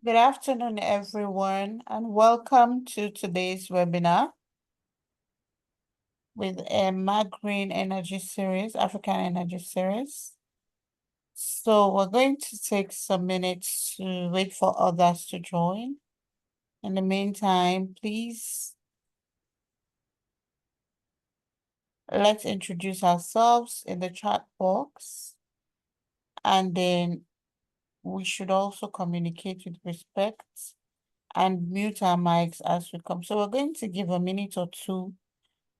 Good afternoon, everyone, and welcome to today's webinar with a Maggreen Energy Series, African Energy Series. So we're going to take some minutes to wait for others to join. In the meantime, please let's introduce ourselves in the chat box, and then we should also communicate with respect and mute our mics as we come. So we're going to give a minute or two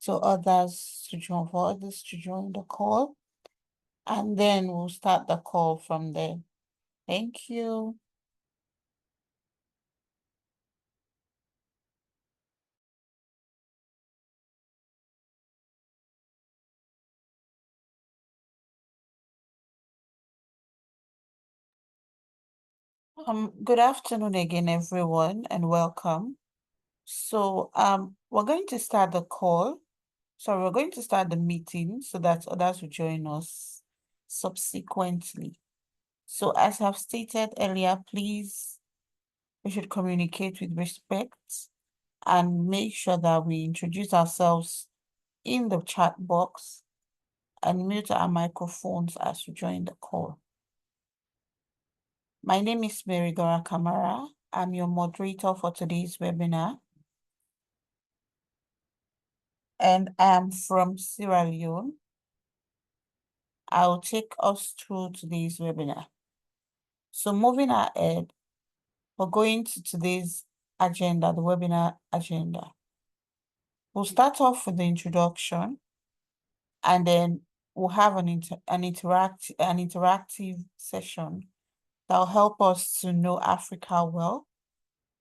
for others to join the call, and then we'll start the call from there. Thank you. Good afternoon again, everyone, and welcome. So we're going to start the call. So we're going to start the meeting so that others will join us subsequently. So as I've stated earlier, please, we should communicate with respect and make sure that we introduce ourselves in the chat box and mute our microphones as we join the call. My name is Mary Dora Kamara. I'm your moderator for today's webinar. And I'm from Sierra Leone. I'll take us through today's webinar. So moving ahead, we're going to today's agenda, the webinar agenda. We'll start off with the introduction, and then we'll have an interactive session that'll help us to know Africa well.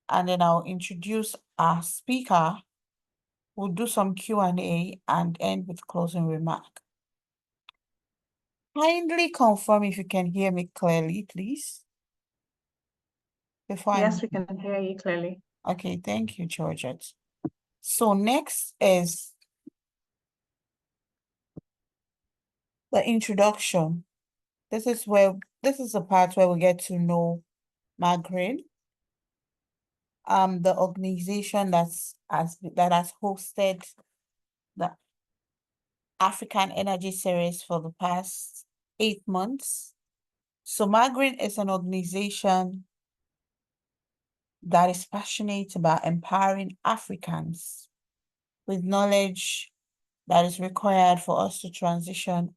And then I'll introduce our speaker. We'll do some Q&A and end with closing remark. Kindly confirm if you can hear me clearly, please. Yes, we can hear you clearly. Okay, thank you, Georgette. So next is the introduction. This is the part where we get to know Maggreen, the organization that has hosted the African Energy Series for the past 8 months. So Maggreen is an organization that is passionate about empowering Africans with knowledge that is required for us to transition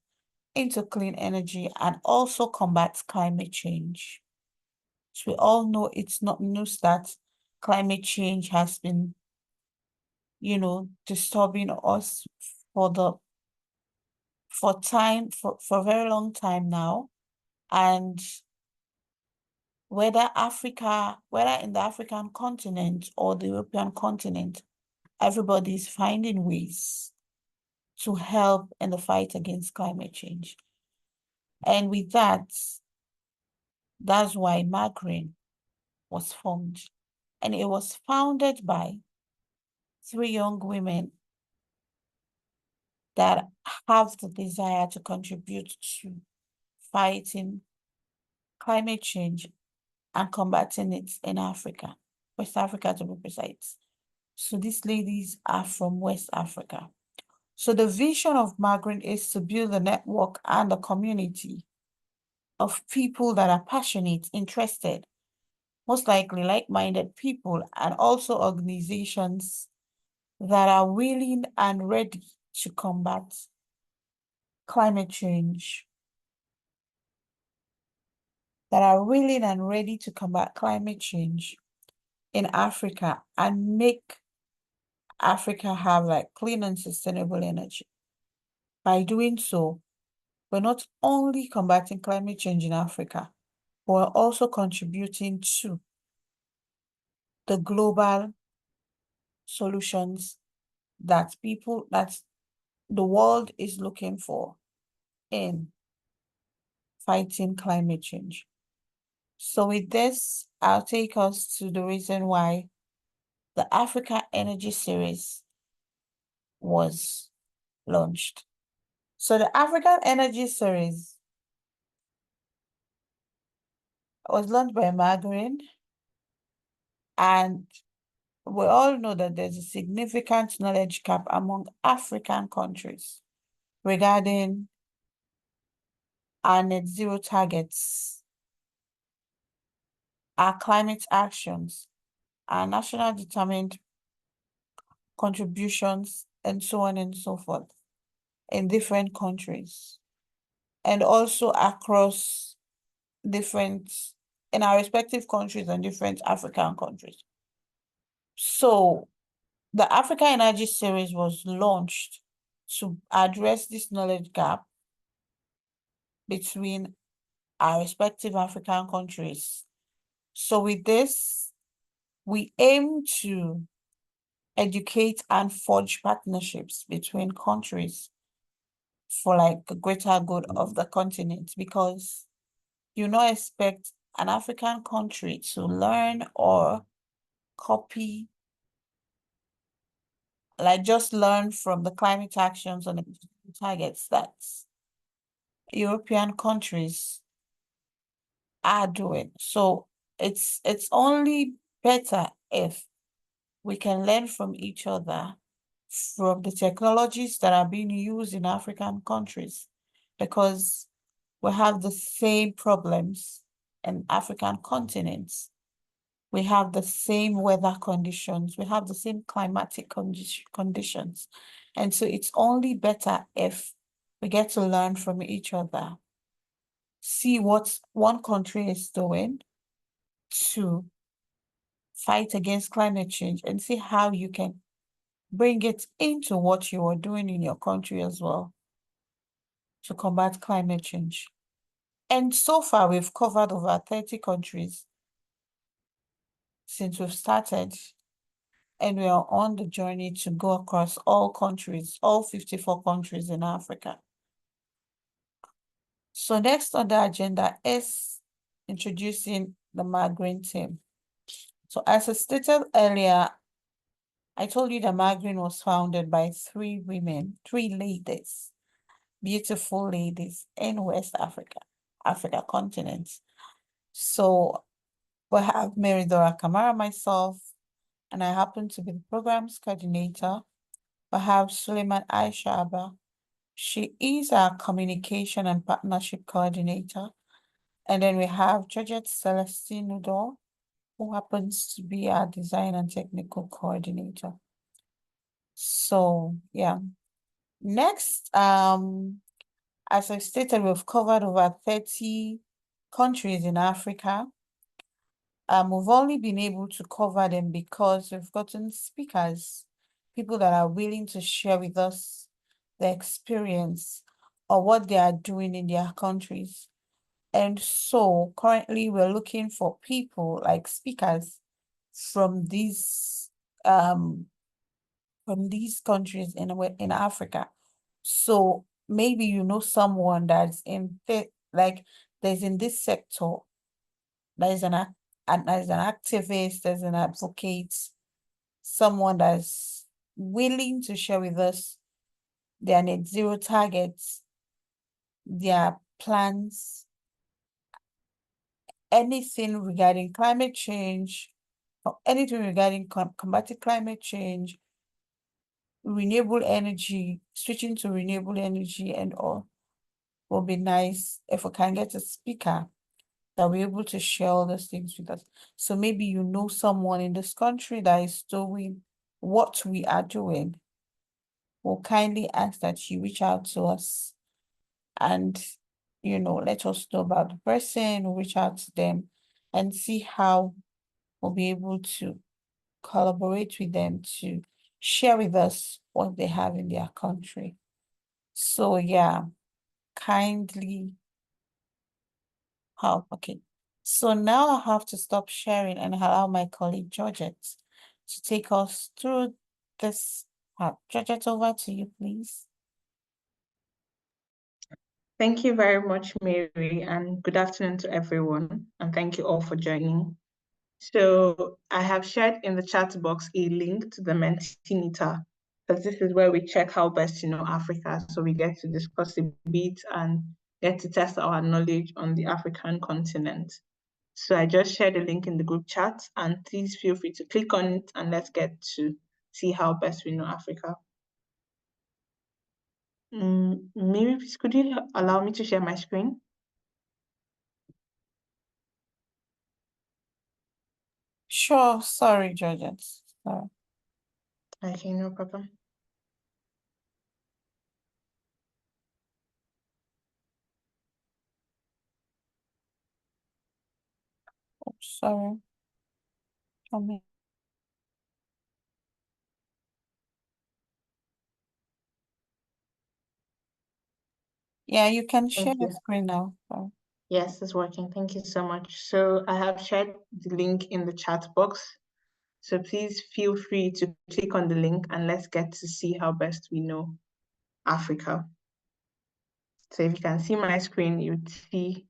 into clean energy and also combat climate change. So we all know it's not news that climate change has been, disturbing us for a very long time now. And whether in the African continent or the European continent, everybody's finding ways to help in the fight against climate change. And with that's why Maggreen was formed. And it was founded by 3 young women that have the desire to contribute to fighting climate change and combating it in Africa, West Africa to be precise. So these ladies are from West Africa. So the vision of Maggreen is to build a network and a community of people that are passionate, interested, most likely like-minded people, and also organizations that are willing and ready to combat climate change, in Africa and make Africa have clean and sustainable energy. By doing so, we're not only combating climate change in Africa, but we're also contributing to the global solutions that the world is looking for in fighting climate change. So with this, I'll take us to the reason why the Africa Energy Series was launched. So the African Energy Series was launched by Maggreen And we all know that there's a significant knowledge gap among African countries regarding our net zero targets, our climate actions, our national determined contributions, and so on and so forth in different countries, and also across different, in our respective countries and different African countries. So the Africa Energy Series was launched to address this knowledge gap between our respective African countries. So with this, we aim to educate and forge partnerships between countries for like the greater good of the continent, because you not expect an African country to learn or copy, like just learn from the climate actions and the targets that European countries are doing. So it's only better if we can learn from each other, from the technologies that are being used in African countries, because we have the same problems in African continents. We have the same weather conditions. We have the same climatic conditions. And so it's only better if we get to learn from each other, see what one country is doing to fight against climate change, and see how you can bring it into what you are doing in your country as well to combat climate change. And so far, we've covered over 30 countries since we've started, and we are on the journey to go across all countries, all 54 countries in Africa. So next on the agenda is introducing the Maggreen team. So as I stated earlier, I told you that Maggreen was founded by three women, three ladies, beautiful ladies in West Africa continent. So we have Mary Dora Kamara, myself, and I happen to be the programs coordinator. We have Suleiman Aishaba. She is our communication and partnership coordinator. And then we have Georgette Celestine Udor, who happens to be our design and technical coordinator. So yeah. Next, as I stated, we've covered over 30 countries in Africa. We've only been able to cover them because we've gotten speakers, people that are willing to share with us their experience or what they are doing in their countries. And so currently we're looking for people like speakers from these countries in Africa. So maybe you know someone that's there's in this sector, there's there's an activist, there's an advocate, someone that's willing to share with us their net zero targets, their plans, anything regarding climate change, or anything regarding combating climate change, renewable energy, switching to renewable energy and all, will be nice if we can get a speaker that will be able to share all those things with us. So maybe you know someone in this country that is doing what we are doing. We'll kindly ask that you reach out to us and, let us know about the person, we'll reach out to them and see how we'll be able to collaborate with them to share with us what they have in their country. So yeah, kindly help. Okay. So now I have to stop sharing and allow my colleague Georgette to take us through this part. Georgette, over to you, please. Thank you very much, Mary, and good afternoon to everyone. And thank you all for joining. So I have shared in the chat box a link to the Mentimeter, because this is where we check how best to know Africa. So we get to discuss a bit and get to test our knowledge on the African continent. So I just shared the link in the group chat, and please feel free to click on it and let's get to see how best we know Africa. Maybe please could you allow me to share my screen? Sure, sorry, Georgette. Sorry. Okay, no problem. Oh, sorry. Come. Yeah, you can share Thank the you. screen now. Sorry. Yes, it's working. Thank you so much. So I have shared the link in the chat box. So please feel free to click on the link and let's get to see how best we know Africa. So if you can see my screen, you'd see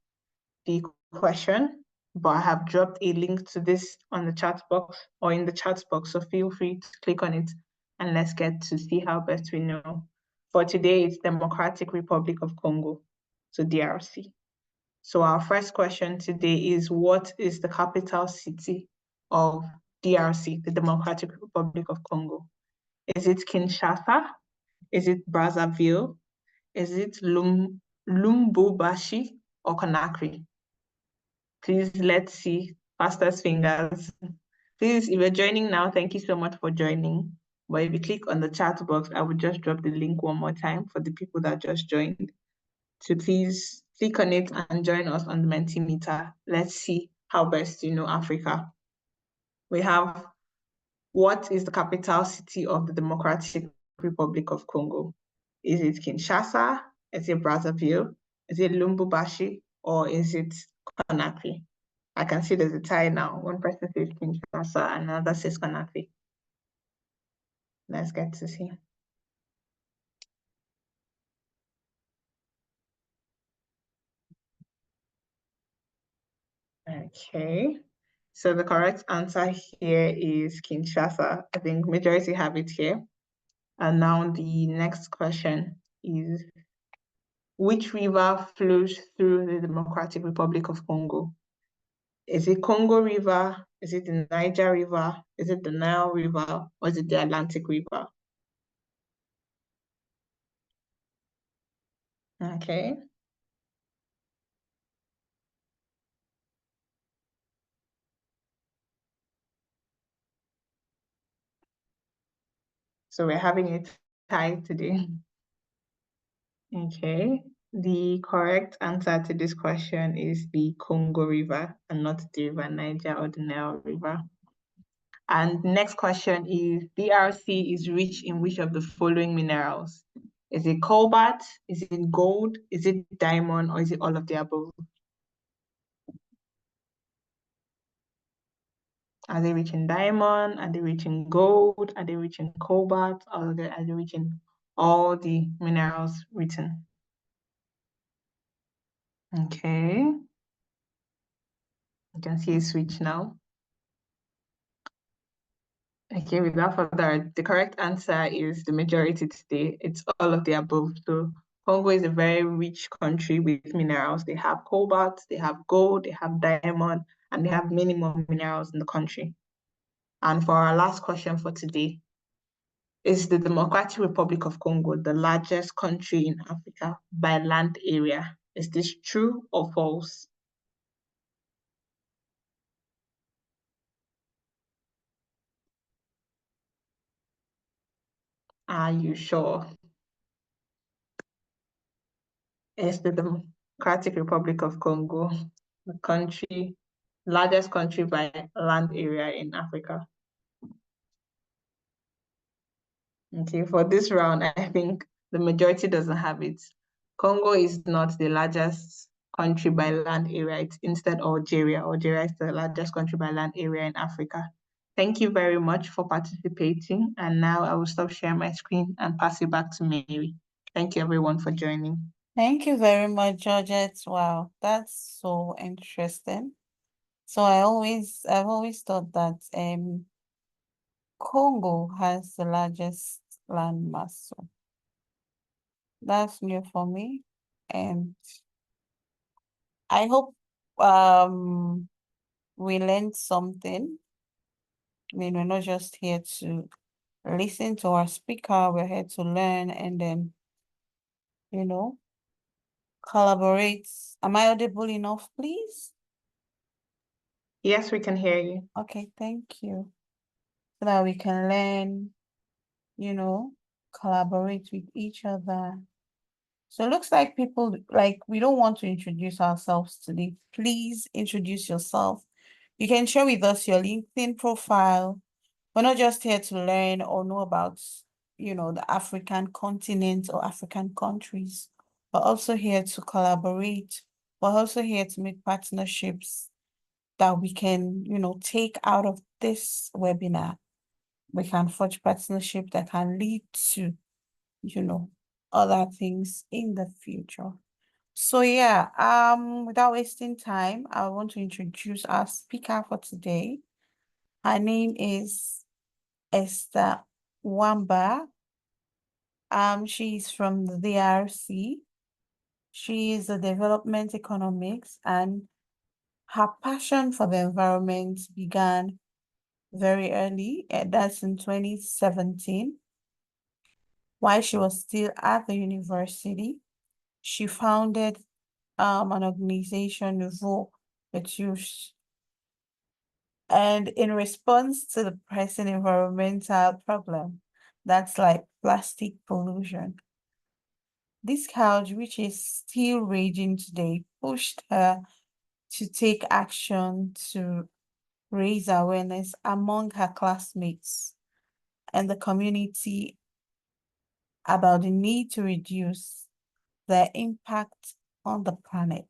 the question, but I have dropped a link to this on the chat box or in the chat box. So feel free to click on it and let's get to see how best we know. For today, it's Democratic Republic of Congo, so DRC. So our first question today is, what is the capital city of DRC, the Democratic Republic of Congo? Is it Kinshasa? Is it Brazzaville? Is it Lubumbashi or Conakry? Please, let's see. Fastest fingers. Please, if you're joining now, thank you so much for joining. But if you click on the chat box, I will just drop the link one more time for the people that just joined. So please click on it and join us on the Mentimeter. Let's see how best you know Africa. We have, what is the capital city of the Democratic Republic of Congo? Is it Kinshasa? Is it Brazzaville? Is it Lubumbashi? Or is it Conakry? I can see there's a tie now. One person says Kinshasa, another says Conakry. Let's get to see. Okay. So the correct answer here is Kinshasa. I think majority have it here. And now the next question is, which river flows through the Democratic Republic of Congo? Is it Congo River? Is it the Niger River? Is it the Nile River? Or is it the Atlantic River? Okay. So we're having a tie today. Okay. The correct answer to this question is the Congo River and not the River Niger or the Nile River. And the next question is, DRC is rich in which of the following minerals? Is it cobalt? Is it gold? Is it diamond? Or is it all of the above? Are they rich in diamond? Are they rich in gold? Are they rich in cobalt? Or are they rich in all the minerals written? Okay. You can see a switch now. Okay, without further ado, the correct answer is the majority today. It's all of the above. So Congo is a very rich country with minerals. They have cobalt, they have gold, they have diamond, and they have many more minerals in the country. And for our last question for today, is the Democratic Republic of Congo the largest country in Africa by land area? Is this true or false? Are you sure? Is the Democratic Republic of Congo the country, largest country by land area in Africa? Okay, for this round, I think the majority doesn't have it. Congo is not the largest country by land area. It's instead Algeria. Algeria is the largest country by land area in Africa. Thank you very much for participating. And now I will stop sharing my screen and pass it back to Mary. Thank you everyone for joining. Thank you very much, Georgette. Wow, that's so interesting. So I've always thought that Congo has the largest land mass. So that's new for me. And I hope we learned something. I mean, we're not just here to listen to our speaker, we're here to learn and then, you know, collaborate. Am I audible enough, please? Yes, we can hear you. Okay, thank you. So that we can learn, you know, collaborate with each other. So it looks like people, like, we don't want to introduce ourselves today. Please introduce yourself. You can share with us your LinkedIn profile. We're not just here to learn or know about, the African continent or African countries. We're also here to collaborate. We're also here to make partnerships that we can, take out of this webinar. We can forge partnership that can lead to, you know, other things in the future. So yeah, without wasting time, I want to introduce our speaker for today. Her name is Esther Wamba. She's from the DRC. She is a development economics, and her passion for the environment began very early, and that's in 2017. While she was still at the university, she founded an organization, Nouveau Etudes, and in response to the pressing environmental problem, that's like plastic pollution. This scourge, which is still raging today, pushed her to take action to raise awareness among her classmates and the community about the need to reduce their impact on the planet.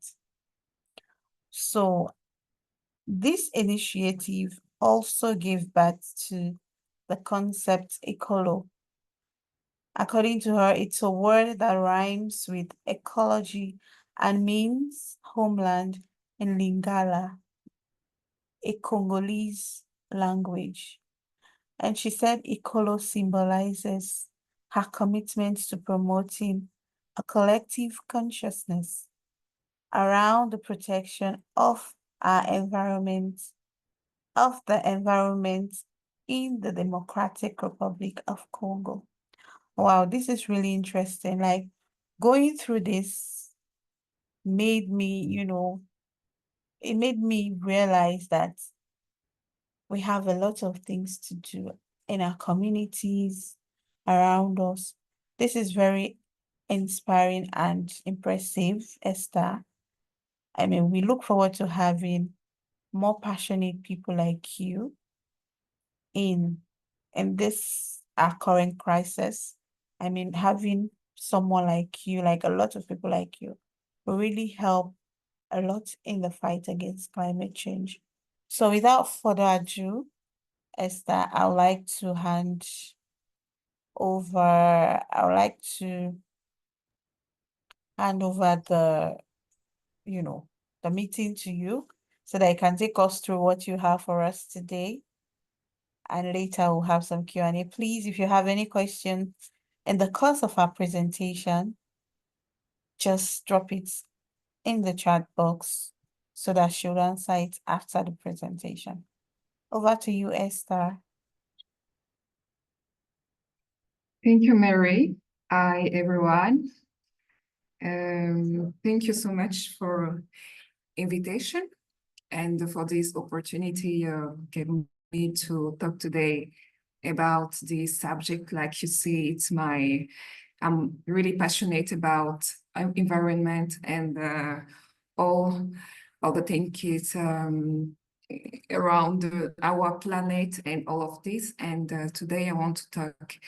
So this initiative also gave birth to the concept ecolo. According to her, it's a word that rhymes with ecology and means homeland in Lingala, a Congolese language. And she said ecolo symbolizes her commitment to promoting a collective consciousness around the protection of our environment, of the environment in the Democratic Republic of Congo. Wow, this is really interesting. Like, going through this made me, it made me realize that we have a lot of things to do in our communities around us. This is very inspiring and impressive, Esther. I mean, we look forward to having more passionate people like you in this our current crisis. I mean, having someone like you, like a lot of people like you, will really help a lot in the fight against climate change. So without further ado, Esther, I would like to hand over you know, the meeting to you so that you can take us through what you have for us today. And later we'll have some Q&A. Please, if you have any questions in the course of our presentation, just drop it in the chat box so that she'll answer it after the presentation. Over to you, Esther. Thank you, Mary. Hi, everyone. Thank you so much for invitation and for this opportunity given me to talk today about this subject. Like you see, I'm really passionate about environment and all the things around our planet and all of this. And today I want to talk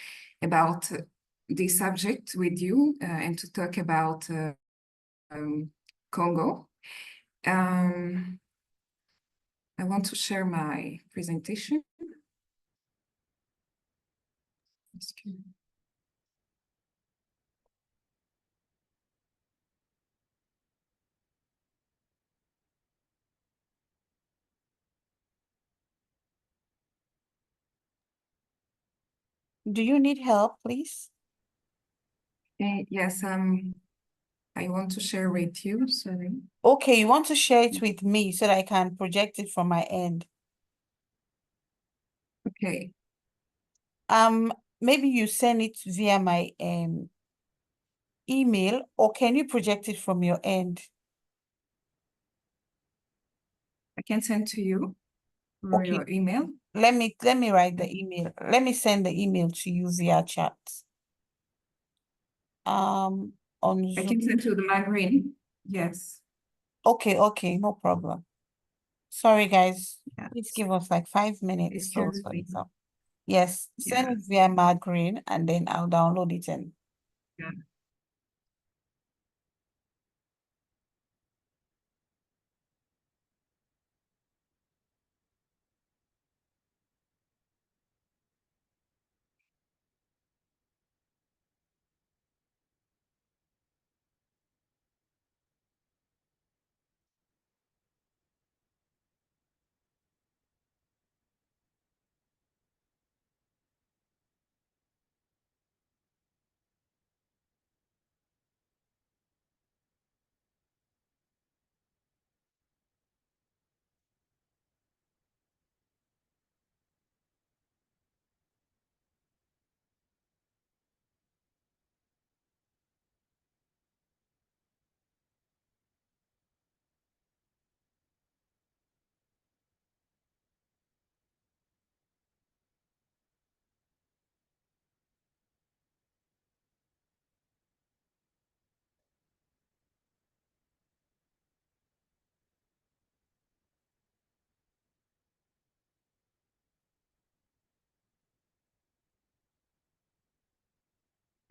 about this subject with you and to talk about Congo. I want to share my presentation. Do you need help, please? Yes, I want to share with you, sorry. Okay, you want to share it with me so that I can project it from my end. Okay, Maybe you send it via my email, or can you project it from your end? I can send to you through Okay, your email. let me write the email. Let me send the email to you via chat. On I can Zoom. send to the Maggreen. Yes. Okay, no problem. Sorry, guys. Yeah. Please give us like 5 minutes It's to sort it everything. out. Yes, send Yeah. it via Maggreen and then I'll download it and Yeah.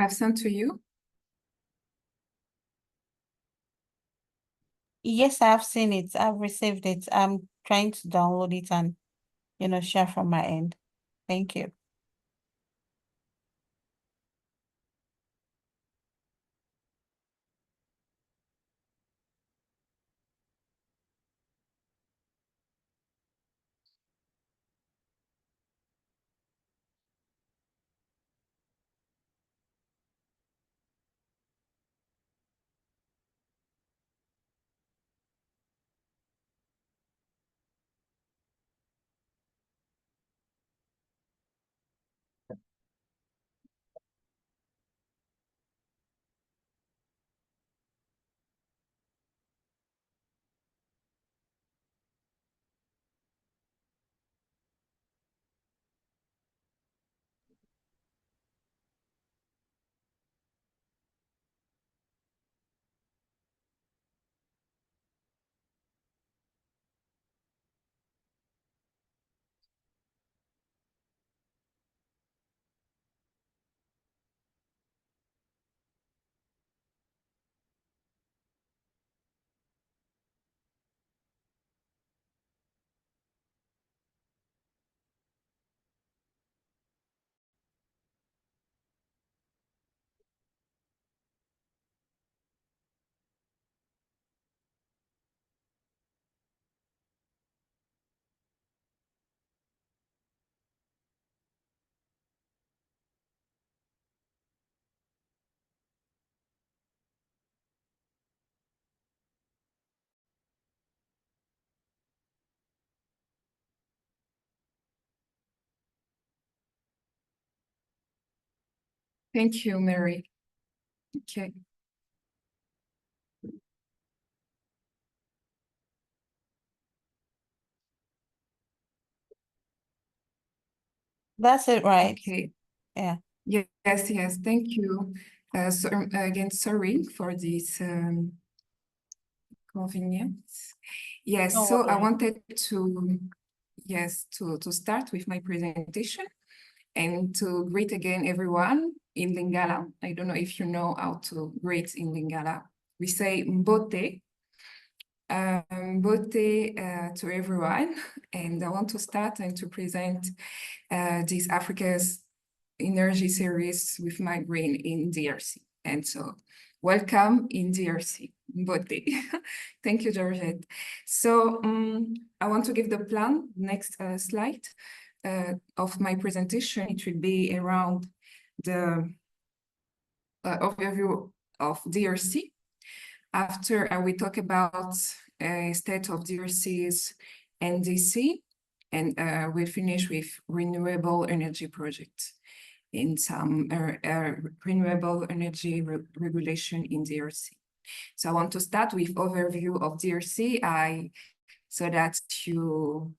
I've sent to you. yes, I've seen it. I've received it. I'm trying to download it and, share from my end. Thank you. Thank you, Mary. Okay. That's it, right? Okay. Yeah. Yes, thank you. So again, sorry for this convenience. Yes, No so I worries. wanted to, yes, to start with my presentation and to greet again everyone in Lingala. I don't know if you know how to greet in Lingala. We say Mbote, to everyone. And I want to start and to present this Africa's Energy series with Maggreen in DRC. And so welcome in DRC, Mbote. Thank you, Georgette. So I want to give the plan, next slide of my presentation. It will be around the overview of DRC. After, I will talk about state of DRC's NDC, and we'll finish with renewable energy projects in some renewable energy regulation in DRC. So I want to start with overview of DRC, so that you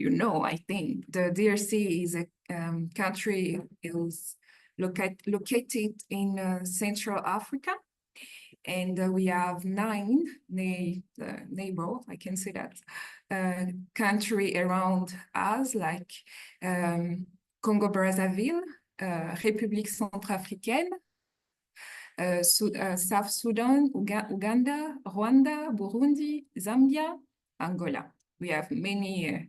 know, I think the DRC is a country is located in Central Africa, and we have 9 neighbors, I can say that, country around us, like Congo-Brazzaville, République Centrafricaine, South Sudan, Uganda, Rwanda, Burundi, Zambia, Angola. We have many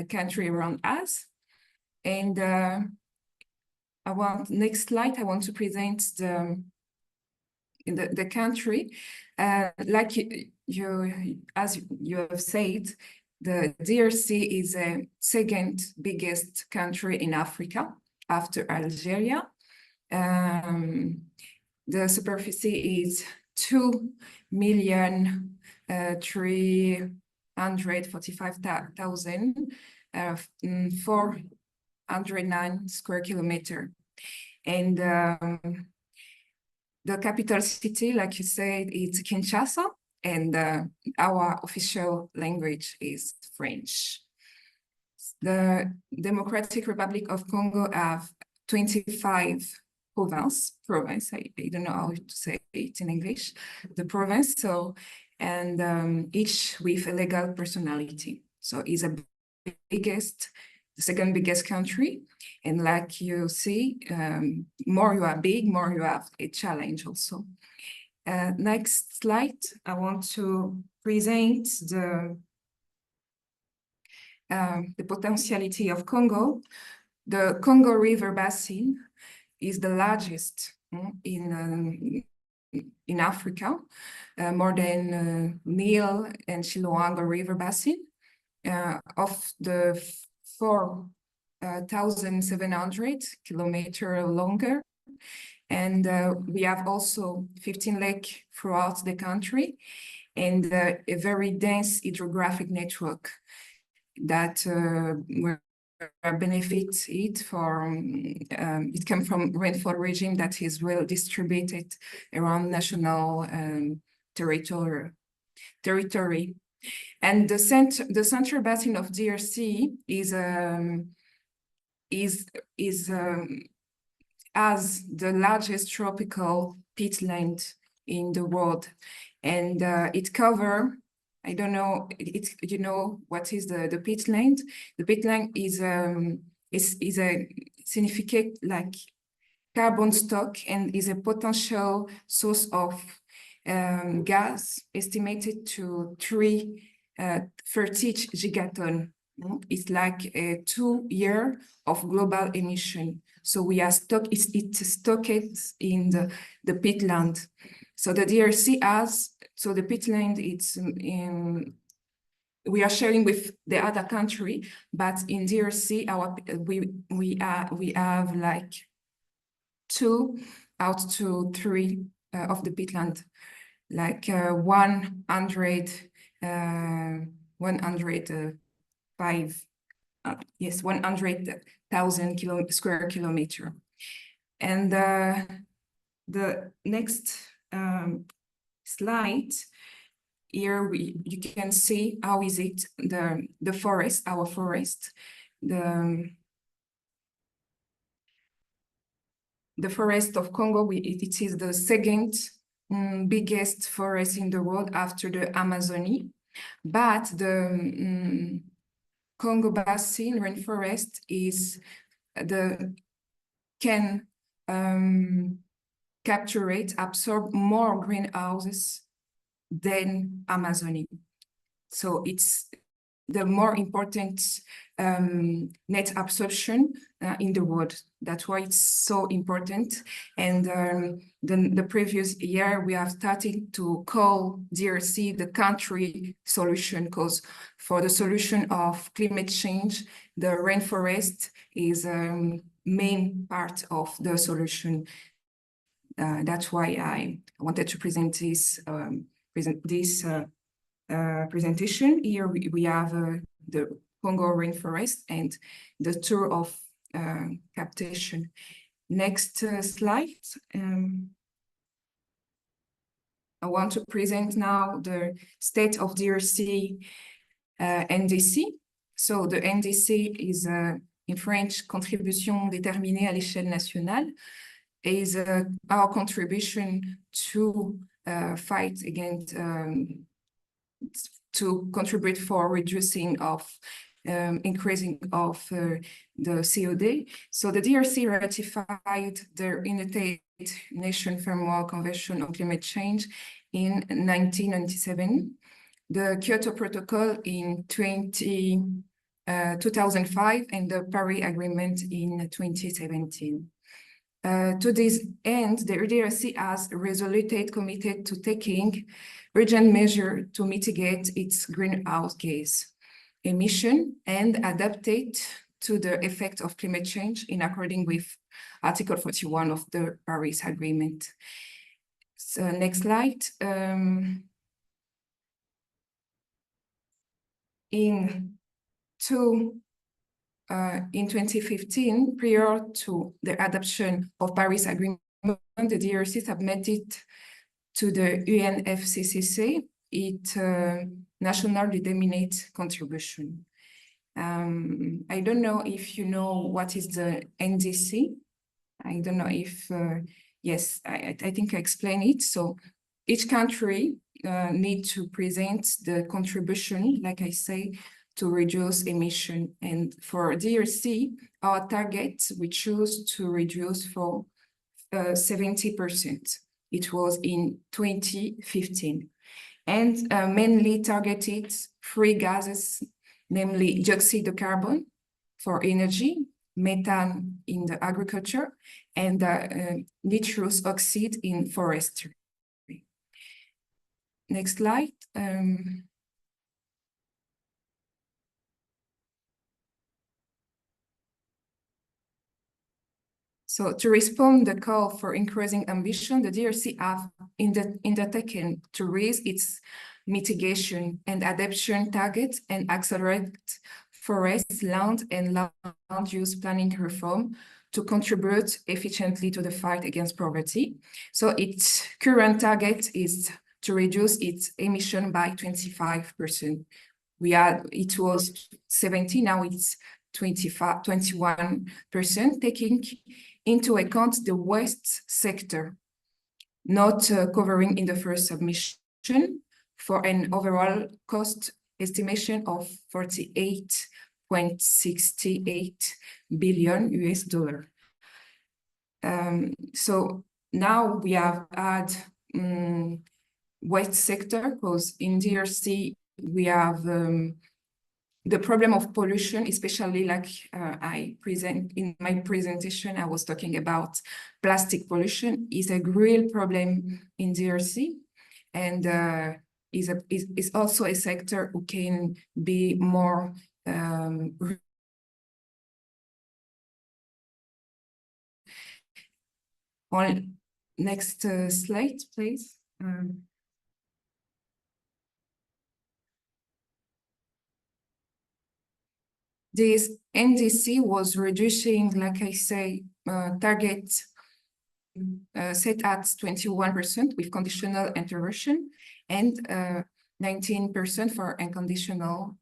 countries around us. And next slide, I want to present the country. Like as you have said, the DRC is the second biggest country in Africa after Algeria. The superficie is 2,345,409 square kilometers. And the capital city, like you said, is Kinshasa, and our official language is French. The Democratic Republic of Congo have 25 province, I don't know how to say it in English, the province, so, and each with a legal personality. So it's the second biggest country. And like you see, more you are big, more you have a challenge also. Next slide, I want to present the potentiality of Congo. The Congo River Basin is the largest in Africa, more than Nile and Chiloanga River Basin. Of the 4,700 kilometers longer. And we have also 15 lakes throughout the country, and a very dense hydrographic network that benefits it from, it comes from rainfall regime that is well distributed around national territory. And the central basin of DRC has the largest tropical peatland in the world, and it covers, I don't know, you know what is the peatland? The peatland is a significant like carbon stock and is a potential source of gas estimated to 30 gigaton. It's like a 2 year of global emission. So we are it's stocked in the peatland. So the DRC has, so the peatland, it's we are sharing with the other country, but in DRC, we have like 2 out to 3 of the peatland, like 105 100,000 square kilometers. And the next slide, here you can see how is it the forest, our forest, the forest of Congo. It is the second biggest forest in the world after the Amazonie, but the Congo Basin rainforest can absorb more greenhouses than Amazonie. So it's the more important net absorption in the world. That's why it's so important. And the previous year, we have started to call DRC the country solution, because for the solution of climate change, the rainforest is main part of the solution. That's why I wanted to present this presentation. Here we have the Congo rainforest and the tour of captation. Next slide. I want to present now the state of DRC NDC. So the NDC is in French, contribution déterminée à l'échelle nationale, is our contribution to fight against, to contribute for reducing of increasing of the COD. So the DRC ratified the United Nations Framework Convention on Climate Change in 1997, the Kyoto Protocol in 2005, and the Paris Agreement in 2017. To this end, the DRC has resolutely committed to taking urgent measures to mitigate its greenhouse gas emission and adapt it to the effect of climate change in accordance with Article 41 of the Paris Agreement. So next slide. In 2015, prior to the adoption of Paris Agreement, the DRC submitted to the UNFCCC its national determinate contribution. I don't know if you know what is the NDC. I don't know if, yes, I think I explained it. So each country need to present the contribution, like I say, to reduce emission. And for DRC, our target, we choose to reduce for 70%. It was in 2015. And mainly targeted three gases, namely dioxide of carbon for energy, methane in the agriculture, and nitrous oxide in forestry. Next slide. So to respond the call for increasing ambition, the DRC have undertaken to raise its mitigation and adaptation targets and accelerate forest, land, and land use planning reform to contribute efficiently to the fight against poverty. So its current target is to reduce its emission by 25%. It was 70, now it's 21%, taking into account the waste sector, not covering in the first submission, for an overall cost estimation of 48.68 billion US dollar. So now we have had waste sector, because in DRC we have the problem of pollution, especially like I present in my presentation, I was talking about plastic pollution is a real problem in DRC, and is also a sector who can be more on next slide, please. This NDC was reducing, like I say, target set at 21% with conditional intervention and 19% for unconditional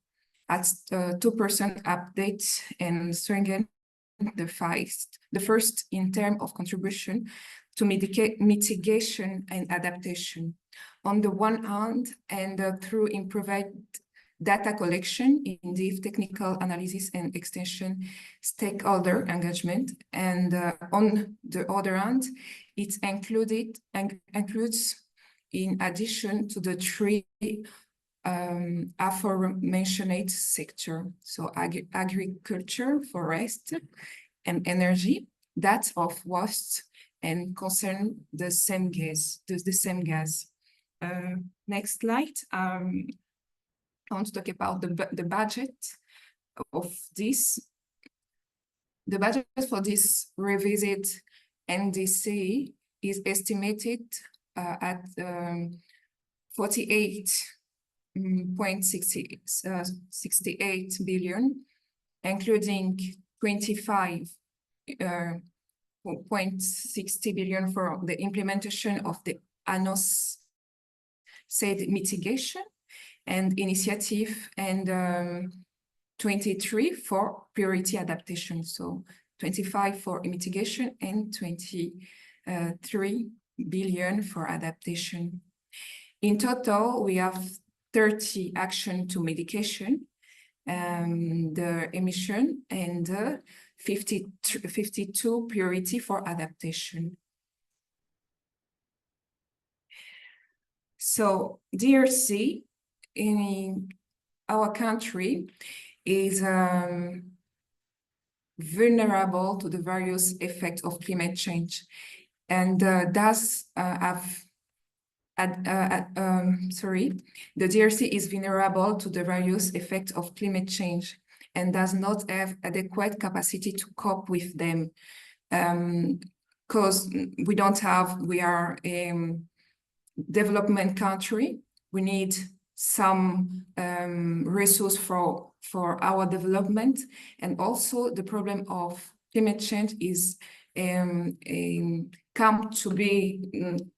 at 2% update and strengthen the first in terms of contribution to mitigation and adaptation. On the one hand, and through improved data collection, in-depth technical analysis and extension stakeholder engagement. And on the other hand, it includes, in addition to the three aforementioned sector, so agriculture, forest, and energy, that of waste, and concern the same gas, Next slide. I want to talk about the budget of this. The budget for this revisit NDC is estimated at 48.68 billion, including 25.60 billion for the implementation of the ANOS said mitigation and initiative, and 23 for priority adaptation. So 25 for mitigation and 23 billion for adaptation. In total, we have 30 action to mitigation, the emission, and 52 priority for adaptation. So DRC in our country is vulnerable to the various effects of climate change, and does have the DRC is vulnerable to the various effects of climate change and does not have adequate capacity to cope with them, because we are a development country. We need some resource for our development, and also the problem of climate change is come to be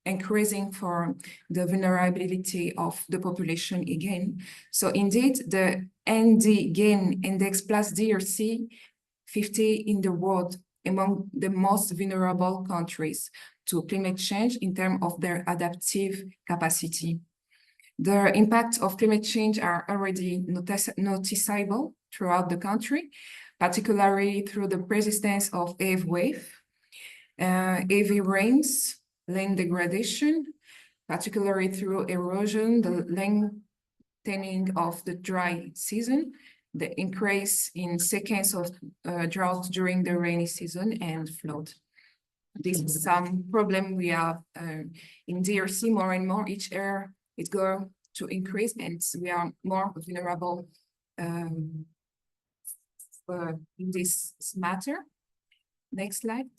increasing for the vulnerability of the population again. So indeed, the ND gain index plus DRC 50 in the world among the most vulnerable countries to climate change in terms of their adaptive capacity. The impact of climate change are already noticeable throughout the country, particularly through the persistence of heavy rains, land degradation, particularly through erosion, the lengthening of the dry season, the increase in seconds of drought during the rainy season, and flood. This is some problem we have in DRC more and more. Each year it goes to increase, and we are more vulnerable in this matter. Next slide.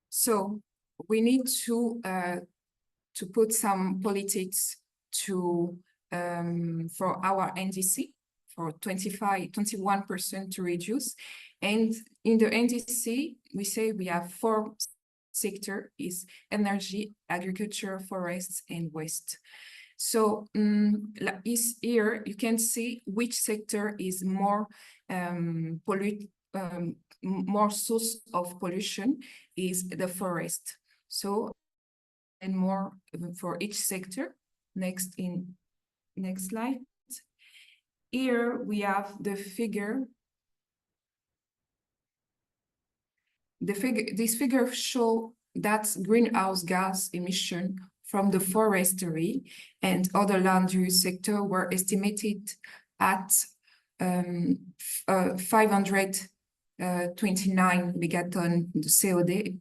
So we need to put some politics to for our NDC for 21% to reduce. And in the NDC, we say we have 4 sectors: is energy, agriculture, forests, and waste. So here you can see which sector is more more source of pollution is the forest. So, and more for each sector. Next slide. Here we have the figure. This figure show that greenhouse gas emission from the forestry and other land use sector were estimated at 529 megaton COD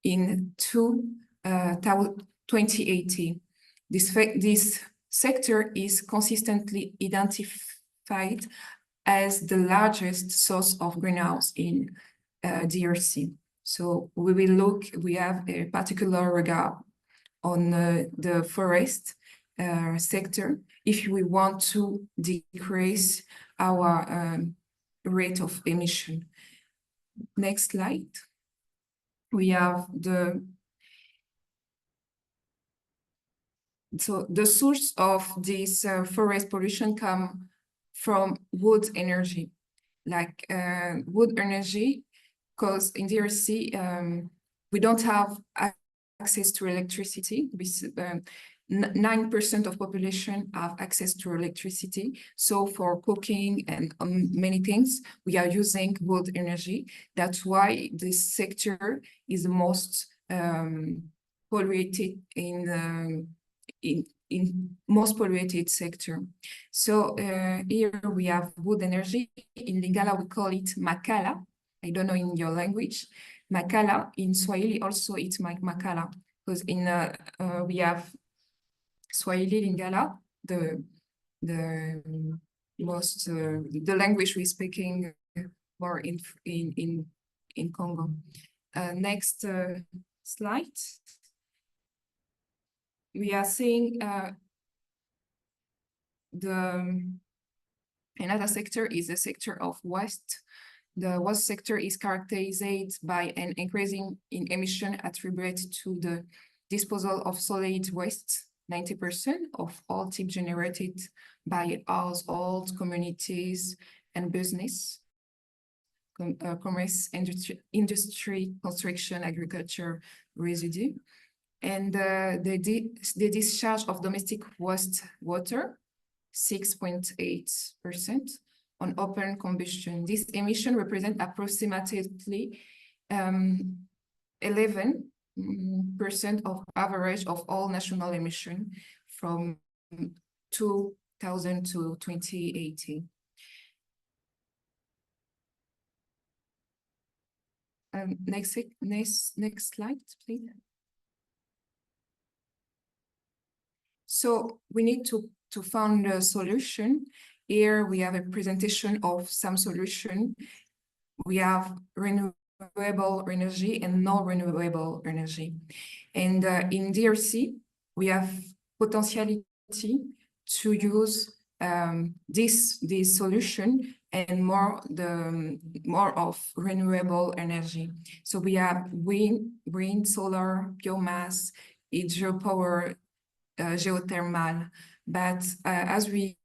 in 2080. This sector is consistently identified as the largest source of greenhouse in DRC. So we have a particular regard on the forest sector if we want to decrease our rate of emission. Next slide. We have the source of this forest pollution come from wood energy, like wood energy, because in DRC we don't have access to electricity. 9% of population have access to electricity. So for cooking and many things, we are using wood energy. That's why this sector is the most polluted in most polluted sector. So here we have wood energy. In Lingala, we call it makala. I don't know in your language. Makala, in Swahili also it's makala, because in we have Swahili Lingala, the most the language we're speaking more in in Congo. Next slide. We are seeing another sector is the sector of waste. The waste sector is characterized by an increasing in emission attributed to the disposal of solid waste. 90% of all types generated by households, communities, and business, commerce, industry, construction, agriculture, residue. And the discharge of domestic waste water, 6.8% on open combustion. This emission represents approximately 11% of average of all national emission from 2000 to 2018. Next slide, please. So we need to find a solution. Here we have a presentation of some solution. We have renewable energy and non-renewable energy. And in DRC, we have potentiality to use this solution and more of renewable energy. So we have wind, solar, biomass, hydropower, geothermal. But as we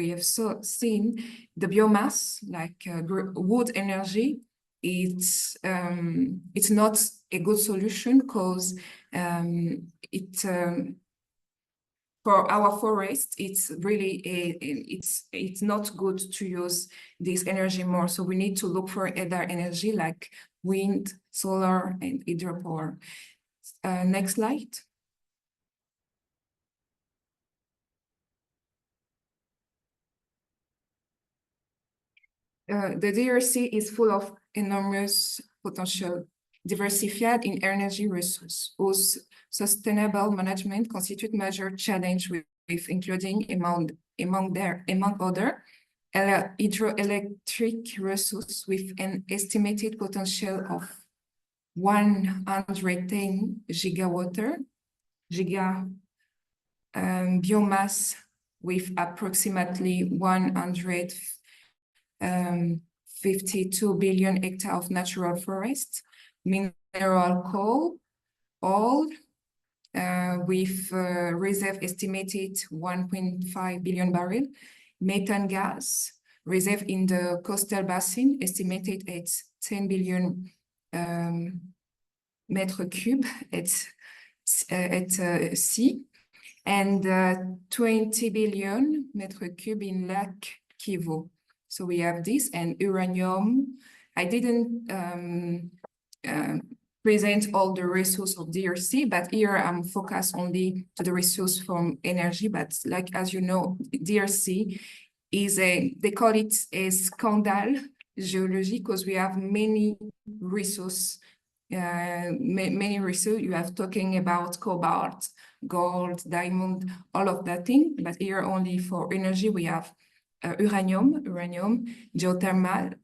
have seen, the biomass, like wood energy, it's not a good solution because for our forest, it's really it's not good to use this energy more. So we need to look for other energy like wind, solar, and hydropower. Next slide. The DRC is full of enormous potential, diversified in energy resources, whose sustainable management constitute major challenge with including among other hydroelectric resources with an estimated potential of 110 biomass with approximately 152 billion hectares of natural forest, mineral coal, oil, with reserve estimated 1.5 billion barrel, methane gas, reserve in the coastal basin estimated at 10 billion meter cube at sea, and 20 billion meter cube in Lake Kivu. So we have this, and uranium. I didn't present all the resources of DRC, but here I'm focused only to the resource from energy. But like, as you know, DRC is they call it a scandal geology because we have many resources. Many resources. You have talking about cobalt, gold, diamond, all of that thing. But here only for energy, we have uranium, geothermal,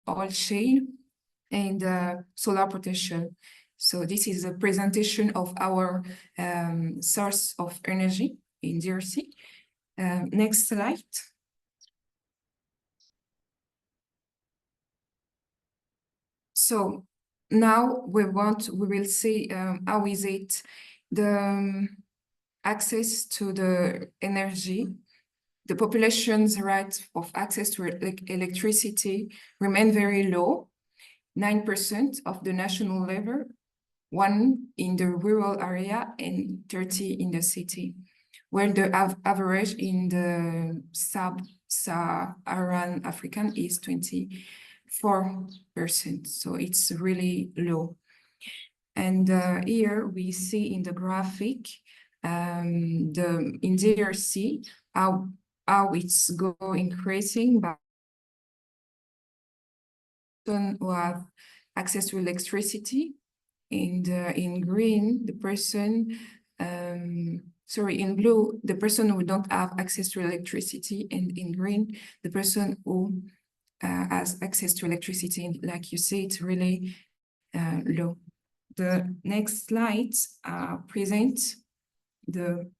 oil shale, and solar potential. So this is a presentation of our source of energy in DRC. Next slide. So now we will see how is it the access to the energy. The population's right of access to electricity remain very low, 9% of the national level, 1% in the rural area and 30% in the city, where the average in the sub-Saharan African is 24%. So it's really low. And here we see in the graphic in DRC how it's increasing by who have access to electricity, and in green the person in blue the person who don't have access to electricity, and in green the person who has access to electricity. And like you see, it's really low. The next slides present the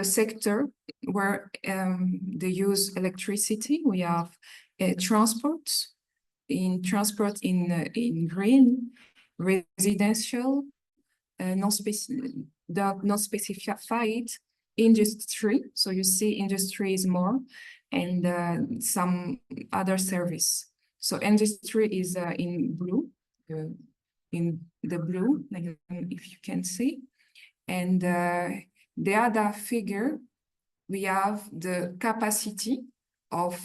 sector where they use electricity. We have transport in green, residential, non-specified industry. So you see industry is more, and some other service. So industry is in blue, in the blue, like if you can see. And the other figure, we have the capacity of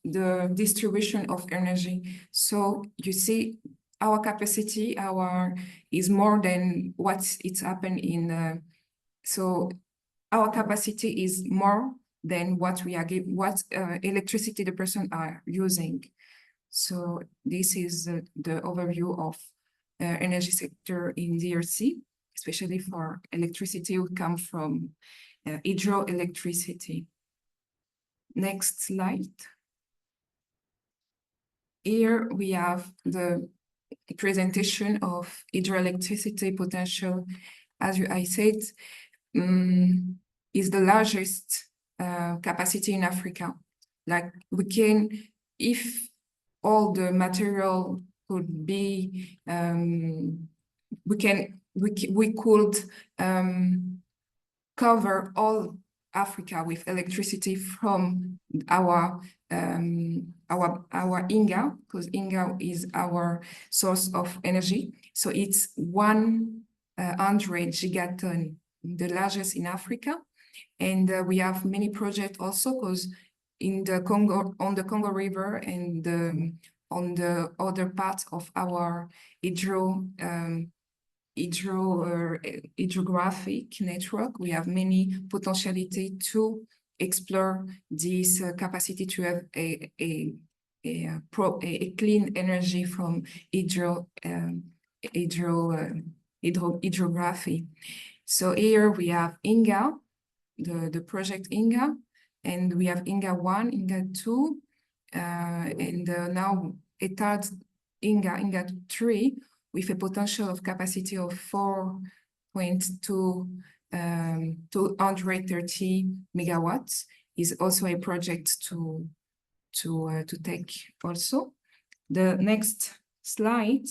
the distribution of energy. So you see, our capacity, is more than what it's happened in. So our capacity is more than what we are electricity the person are using. So this is the overview of energy sector in DRC, especially for electricity would come from hydroelectricity. Next slide. Here we have the presentation of hydroelectricity potential. As I said, is the largest capacity in Africa. Like we can, if all the material could be, we could cover all Africa with electricity from our Inga, because Inga is our source of energy. So it's 100 gigaton, the largest in Africa. And we have many projects also, because in the Congo, on the Congo River, and on the other parts of our hydrographic network, we have many potentiality to explore this capacity to have a clean energy from hydrography. So here we have Inga, the project Inga, and we have Inga 1, Inga 2, and now a third Inga 3, with a potential of capacity of 4.2 230 megawatts, is also a project to take also. The next slide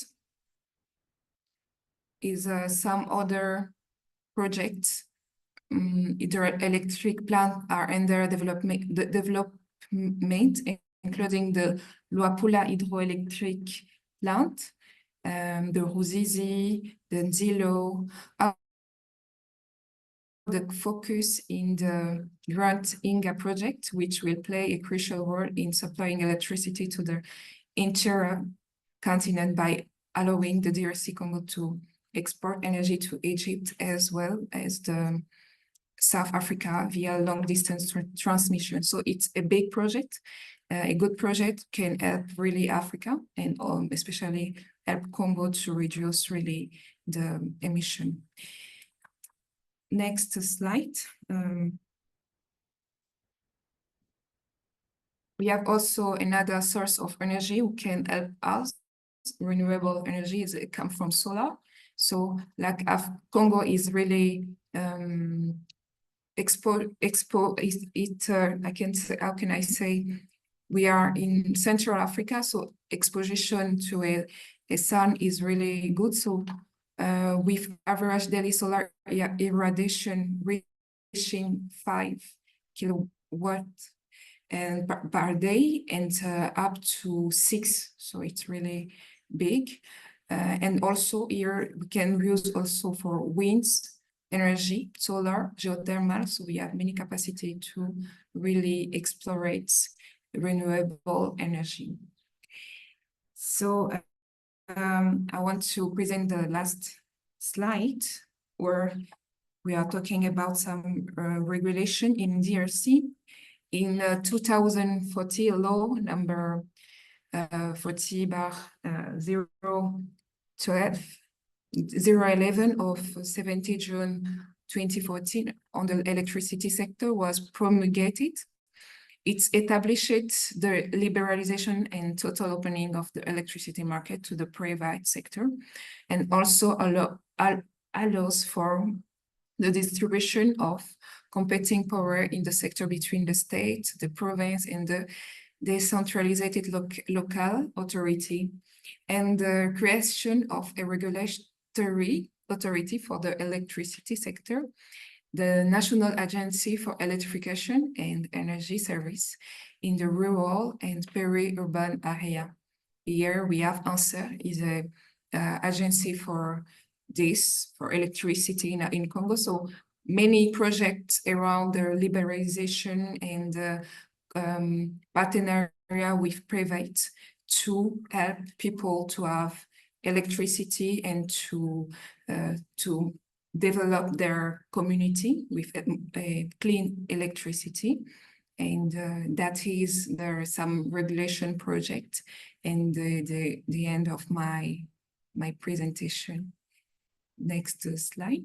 is some other projects. Hydroelectric plants are under development, including the Luapula hydroelectric plant, the Ruzizi, the Nzilo, the focus in the Grand Inga project, which will play a crucial role in supplying electricity to the entire continent by allowing the DRC Congo to export energy to Egypt as well as the South Africa via long distance transmission. So it's a big project. A good project can help really Africa, and especially help Congo to reduce really the emission. Next slide. We have also another source of energy who can help us. Renewable energy is come from solar. So like Congo is really I can say, how can I say, we are in Central Africa, so exposition to a sun is really good. So with average daily solar irradiation reaching 5 kilowatts and per day, and up to 6, so it's really big. And also here we can use also for winds energy, solar, geothermal. So we have many capacity to really explore renewable energy. So I want to present the last slide, where we are talking about some regulation in DRC. In 2040 law number 40/012, 011 of 17 June 2014 on the electricity sector was promulgated. It established the liberalization and total opening of the electricity market to the private sector, and also allows for the distribution of competing power in the sector between the state, the province, and the decentralized local authority, and the creation of a regulatory authority for the electricity sector, the National Agency for Electrification and Energy Service in the rural and peri-urban area. Here we have ANSER, is a agency for this, for electricity in Congo. So many projects around the liberalization and partnership with private to help people to have electricity and to develop their community with a clean electricity. And that is, there are some regulation project and the end of my presentation. Next slide.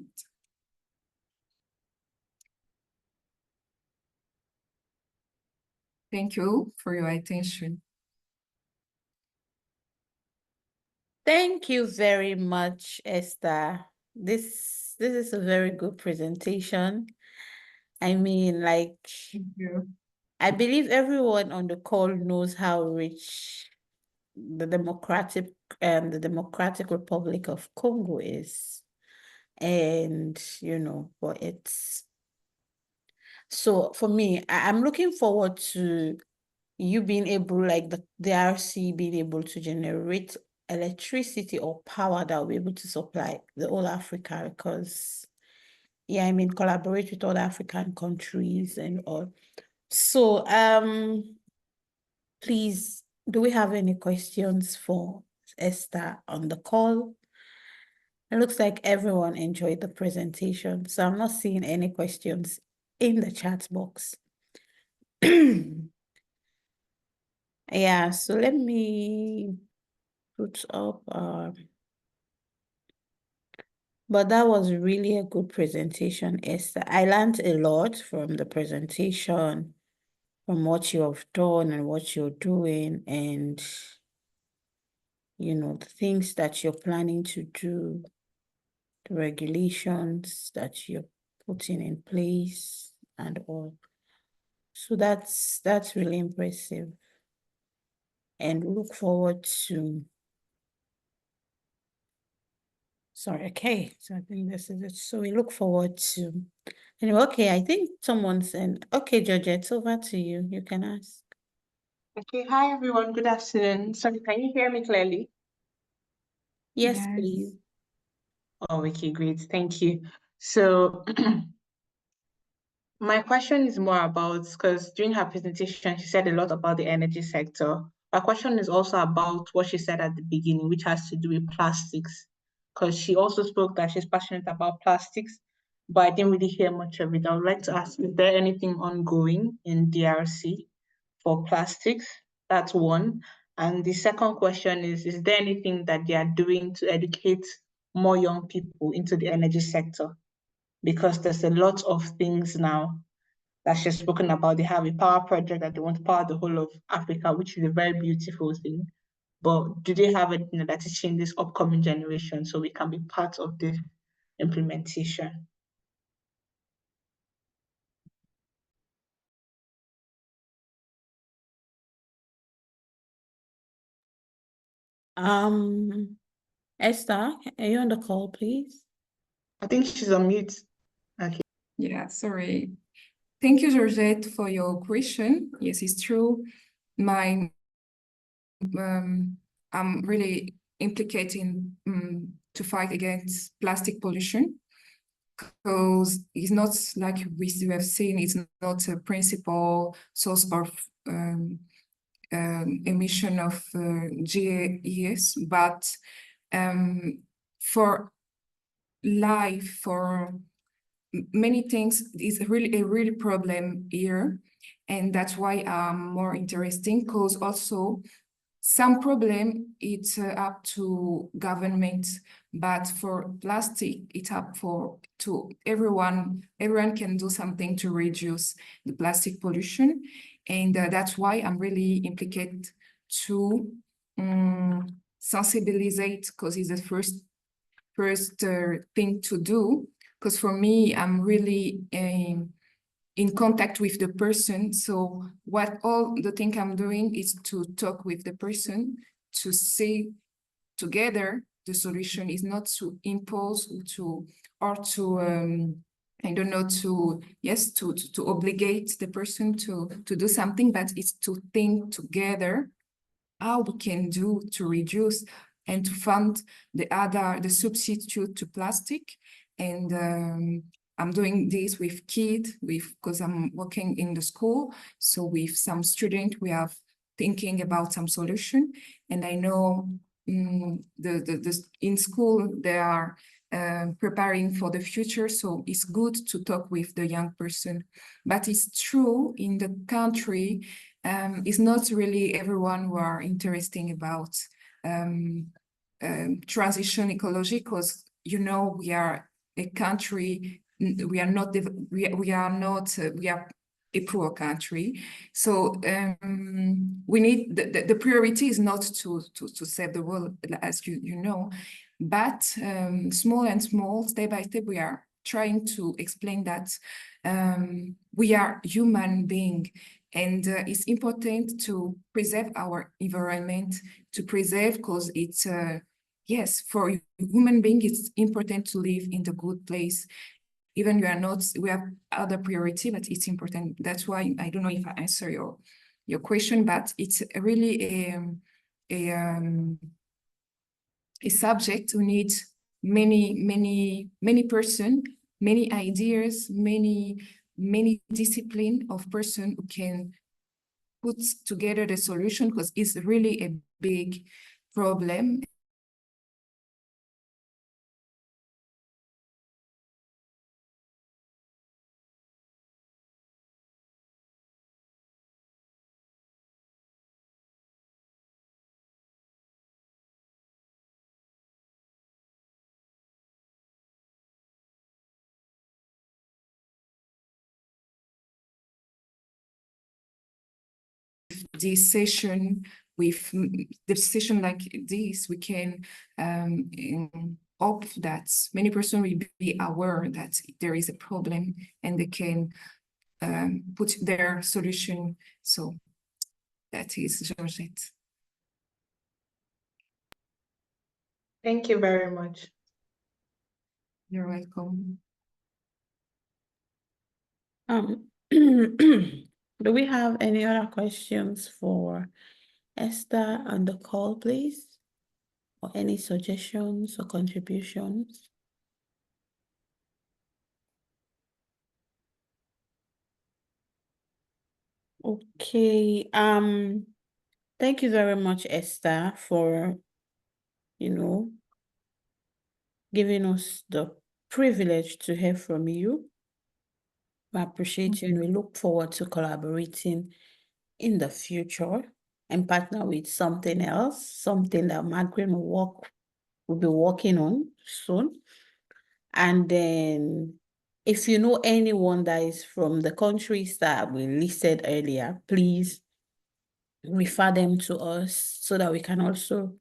Thank you for your attention. Thank you very much, Esther. This is a very good presentation. I mean, like, Thank you. I believe everyone on the call knows how rich the Democratic Republic of Congo is. And, but it's so for me, I'm looking forward to you being able, like the DRC being able to generate electricity or power that will be able to supply the whole Africa, because yeah, I mean, collaborate with other African countries and all. So please, do we have any questions for Esther on the call? It looks like everyone enjoyed the presentation, so I'm not seeing any questions in the chat box. Yeah, so let me put up, but that was really a good presentation, Esther. I learned a lot from the presentation, from what you have done and what you're doing, and the things that you're planning to do, the regulations that you're putting in place and all. So that's really impressive. And we look forward to, sorry, okay, so I think this is it. So we look forward to, anyway, okay, I think someone's in. Okay, Georgette, over to you. You can ask. Okay, hi everyone, good afternoon. Sorry, can you hear me clearly? Yes, Yes. please. Oh, okay, great, thank you. So my question is more about, because during her presentation, she said a lot about the energy sector. My question is also about what she said at the beginning, which has to do with plastics, because she also spoke that she's passionate about plastics, but I didn't really hear much of it. I would like to ask, is there anything ongoing in DRC for plastics? That's one. And the second question is there anything that they are doing to educate more young people into the energy sector? Because there's a lot of things now that she's spoken about. They have a power project that they want to power the whole of Africa, which is a very beautiful thing. But do they have anything that is in this upcoming generation so we can be part of the implementation? Esther, are you on the call, please? I think she's on mute. Okay. Yeah, sorry. Thank you, Georgette, for your question. Yes, it's true. I'm really implicating to fight against plastic pollution, because it's not like we have seen, it's not a principal source of emission of GAEs, but for life, for many things, is really a real problem here. And that's why I'm more interesting, because also some problem it's up to government But for plastic, it's up to everyone. Everyone can do something to reduce the plastic pollution, and that's why I'm really implicated to sensibilize, because it's the first thing to do. Because for me, I'm really in contact with the person. So all the thing I'm doing is to talk with the person, to see together the solution, is not to impose or to I don't know, to obligate the person to do something, but it's to think together how we can do to reduce and to find the substitute to plastic. And I'm doing this with kids, because I'm working in the school. So with some students, we are thinking about some solution. And I know in school, they are preparing for the future. So it's good to talk with the young person. But it's true, in the country, it's not really everyone who are interested about transition ecology, because we are a country, we are a poor country. So we need the priority is not to save the world, as you know, but small and small, step by step, we are trying to explain that we are human beings. And it's important to preserve our environment, because it's, yes, for human being, it's important to live in the good place. Even we have other priority, but it's important. That's why I don't know if I answer your question, but it's really a subject who needs many person, many ideas, many discipline of person who can put together the solution, because it's really a big problem. This session, with the session like this, we can hope that many persons will be aware that there is a problem, and they can put their solution. So that is Georgette. Thank you very much. You're welcome. Do we have any other questions for Esther on the call, please? Or any suggestions or contributions? Okay, thank you very much, Esther, for, giving us the privilege to hear from you. We appreciate you, and we look forward to collaborating in the future and partner with something else, something that Maggreen will be working on soon. And then if you know anyone that is from the countries that we listed earlier, please refer them to us so that we can also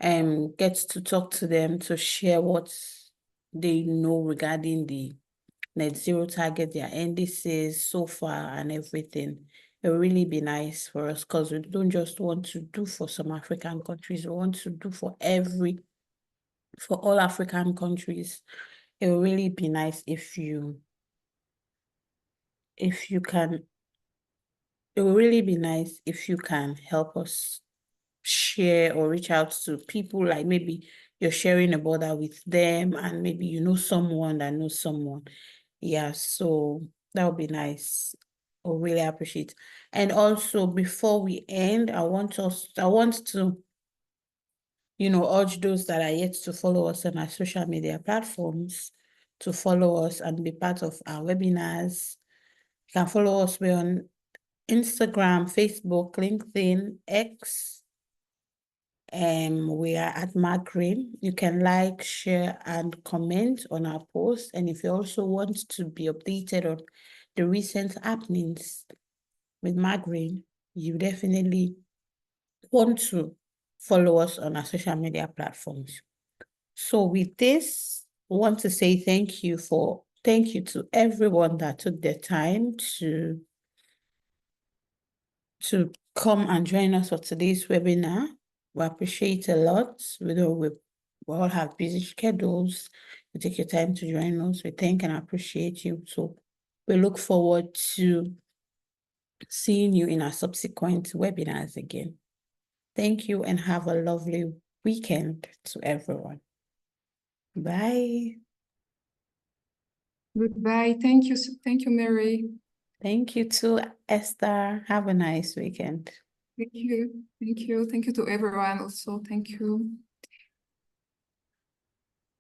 get to talk to them, to share what they know regarding the net zero target, their indices so far and everything. It will really be nice for us, because we don't just want to do for some African countries, we want to do for all African countries. It will really be nice if you can. It will really be nice if you can help us share or reach out to people, like maybe you're sharing about that with them, and maybe you know someone that knows someone. Yeah, so that would be nice. I really appreciate. And also, before we end, I want to urge those that are yet to follow us on our social media platforms to follow us and be part of our webinars. You can follow us. We're on Instagram, Facebook, LinkedIn, X, We are at Maggreen. You can like, share, and comment on our post. And if you also want to be updated on the recent happenings with Maggreen, you definitely want to follow us on our social media platforms. So with this, I want to say thank you to everyone that took the time to come and join us for today's webinar. We appreciate a lot. We know we all have busy schedules. You take your time to join us. We thank and appreciate you. So we look forward to seeing you in our subsequent webinars again. Thank you and have a lovely weekend to everyone. Bye. Goodbye. Thank you. Thank you, Mary. Thank you to Esther. Have a nice weekend. Thank you. Thank you. Thank you to everyone also. Thank you.